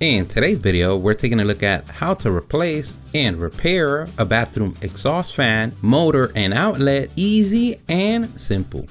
In today's video, we're taking a look at how to replace and repair a bathroom exhaust fan, motor, and outlet. Easy and simple.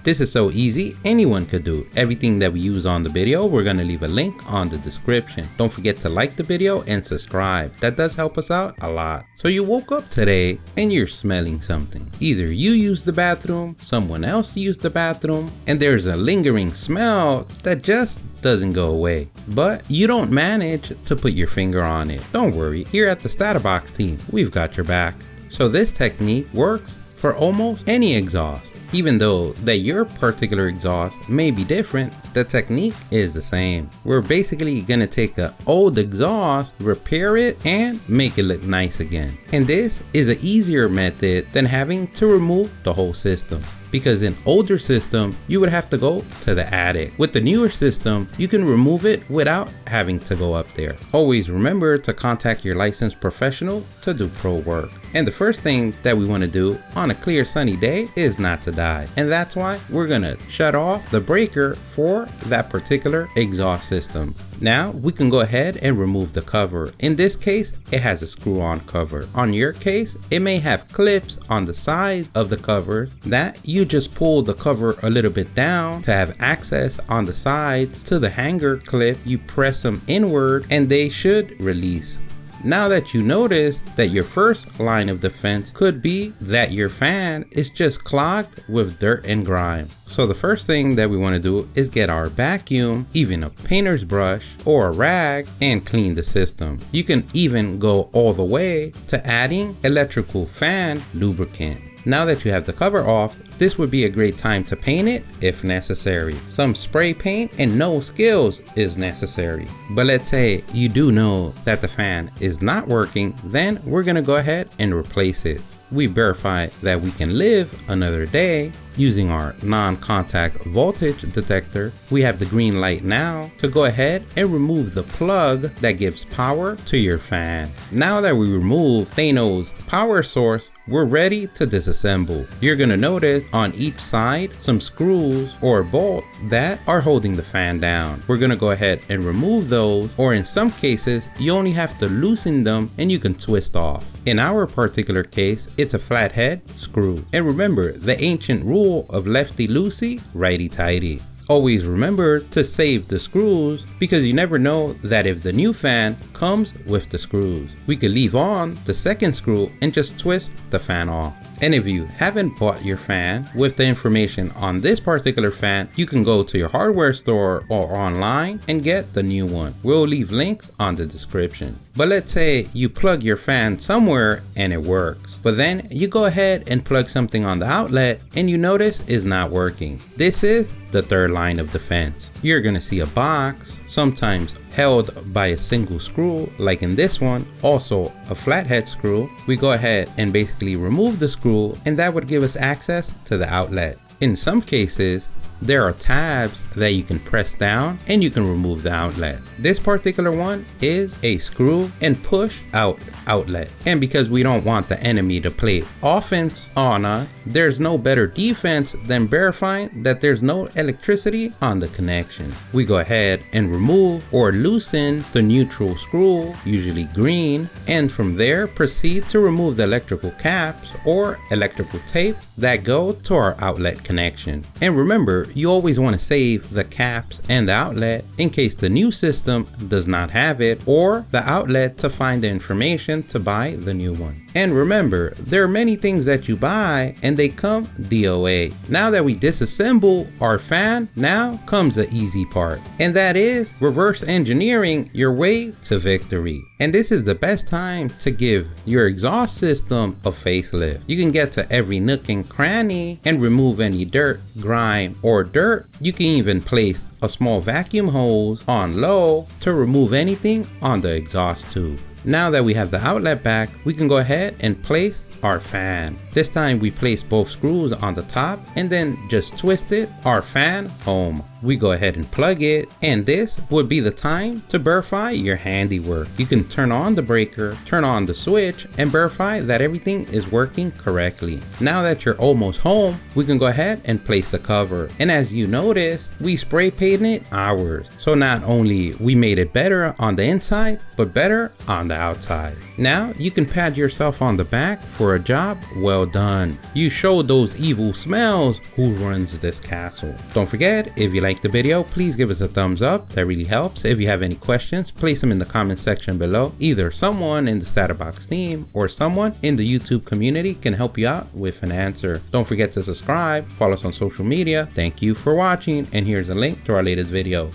This is so easy, anyone could do. Everything that we use on the video, we're going to leave a link on the description. Don't forget to like the video and subscribe. That does help us out a lot. So you woke up today and you're smelling something. Either you used the bathroom, someone else used the bathroom, and there's a lingering smell that just doesn't go away. But you don't manage to put your finger on it. Don't worry, here at the StatUpBox team, we've got your back. So this technique works for almost any exhaust. Even though that your particular exhaust may be different, the technique is the same. We're basically gonna take an old exhaust, repair it, and make it look nice again. And this is an easier method than having to remove the whole system. Because in older system, you would have to go to the attic. With the newer system, you can remove it without having to go up there. Always remember to contact your licensed professional to do pro work. And the first thing that we want to do on a clear sunny day is not to die. And that's why we're gonna shut off the breaker for that particular exhaust system. Now we can go ahead and remove the cover. In this case, it has a screw-on cover. On your case, it may have clips on the side of the cover that you just pull the cover a little bit down to have access on the sides to the hanger clip. You press them inward and they should release. Now that you notice that your first line of defense could be that your fan is just clogged with dirt and grime. So the first thing that we want to do is get our vacuum, even a painter's brush or a rag, and clean the system. You can even go all the way to adding electrical fan lubricant. Now that you have the cover off, this would be a great time to paint it if necessary. Some spray paint and no skills is necessary. But let's say you do know that the fan is not working, then we're gonna go ahead and replace it. We verify that we can live another day using our non-contact voltage detector. We have the green light now to go ahead and remove the plug that gives power to your fan. Now that we remove Thanos' power source, we're ready to disassemble. You're gonna notice on each side some screws or bolts that are holding the fan down. We're gonna go ahead and remove those, or in some cases you only have to loosen them and you can twist off. In our particular case, it's a flathead screw. And remember the ancient rule of lefty loosey, righty tighty. Always remember to save the screws because you never know that if the new fan comes with the screws. We could leave on the second screw and just twist the fan off. And if you haven't bought your fan with the information on this particular fan, you can go to your hardware store or online and get the new one. We'll leave links on the description. But let's say you plug your fan somewhere and it works, but then you go ahead and plug something on the outlet and you notice it's not working. This is the third line of defense. You're gonna see a box, sometimes held by a single screw, like in this one, also a flathead screw. We go ahead and basically remove the screw and that would give us access to the outlet. In some cases, there are tabs that you can press down and you can remove the outlet. This particular one is a screw and push out outlet. And because we don't want the enemy to play offense on us, there's no better defense than verifying that there's no electricity on the connection. We go ahead and remove or loosen the neutral screw, usually green, and from there proceed to remove the electrical caps or electrical tape that go to our outlet connection. And remember, you always want to save the caps and the outlet in case the new system does not have it, or the outlet to find the information to buy the new one. And remember, there are many things that you buy and they come DOA. Now that we disassemble our fan, now comes the easy part. And that is reverse engineering your way to victory. And this is the best time to give your exhaust system a facelift. You can get to every nook and cranny and remove any dirt, grime, or dirt. You can even place a small vacuum hose on low to remove anything on the exhaust tube. Now that we have the outlet back, we can go ahead and place our fan. This time we place both screws on the top and then just twist it, our fan home. We go ahead and plug it, and this would be the time to verify your handiwork. You can turn on the breaker, turn on the switch, and verify that everything is working correctly. Now that you're almost home, we can go ahead and place the cover. And as you notice, we spray painted it ours. So not only we made it better on the inside, but better on the outside. Now you can pat yourself on the back for a job well done. You showed those evil smells who runs this castle. Don't forget, if you like the video, please give us a thumbs up. That really helps. If you have any questions, place them in the comment section below. Either someone in the StatUpBox team or someone in the YouTube community can help you out with an answer. Don't forget to subscribe, follow us on social media. Thank you for watching, and here's a link to our latest video.